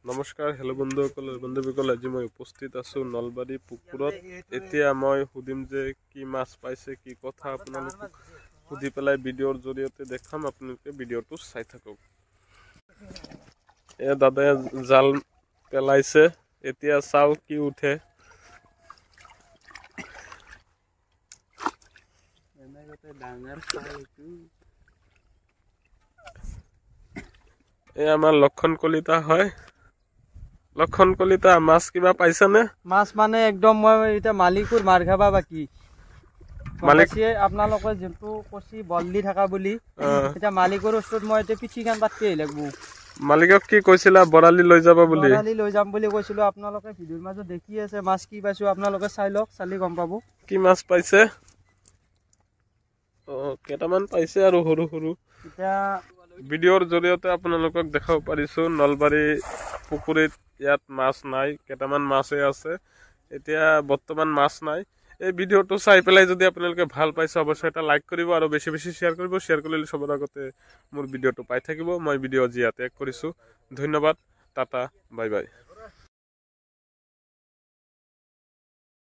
নমস্কাৰ হেল্ল' বন্ধুসকল আজি মই উপস্থিত আছো নলবাৰী পুকুৰত। এতিয়া মই সুধিম যে কি মাছ পাইছে কি কথা আপোনালোকক সুধি পেলাই ভিডিঅ'ৰ জৰিয়তে দেখাম, আপোনালোকে ভিডিঅ'টো চাই থাকক। এ দাদাই জাল পেলাইছে, এতিয়া চাও কি উঠে। এই আমাৰ লক্ষণ কলিতা হয়। লক্ষণ কলিতা, মাছ কিবা পাইছা নে? মাছ মানে একদম মই এটা মালিকৰ মাৰ খাবা বাকি মালিকে আপোনালোকে যেটো কছি বলদি থাকা বুলি, এটা মালিকৰ ওচৰত মই এটা পিছিখান পাতি লাগবো। মালিকক কি কৈছিলা? বৰালি লৈ যাব বুলি। বৰালি লৈ যাম বুলি কৈছিলো। আপোনালোকে ভিডিঅ'ৰ মাজত দেখি আছে মাছ কি পাইছো, আপোনালোকে চাই লওক, চালি গম পাব কি মাছ পাইছে। কেইটামান পাইছে আৰু সৰু সৰু। এতিয়া ভিডিঅ'ৰ জৰিয়তে আপোনালোকক দেখাব পাৰিছো নলবাৰী পুখুৰীত ইয়াত মাছ নাই, কেইটামান মাছহে আছে। এতিয়া বৰ্তমান মাছ নাই। এই ভিডিঅ'টো চাই পেলাই যদি আপোনালোকে ভাল পাইছে অৱশ্যই এটা লাইক কৰিব আৰু বেছি বেছি শ্বেয়াৰ কৰিব। শ্বেয়াৰ কৰিলে সবৰ আগতে মোৰ ভিডিঅ'টো পাই থাকিব। মই ভিডিঅ' আজি ইয়াতে কৰিছো। ধন্যবাদ, টাটা, বাই বাই।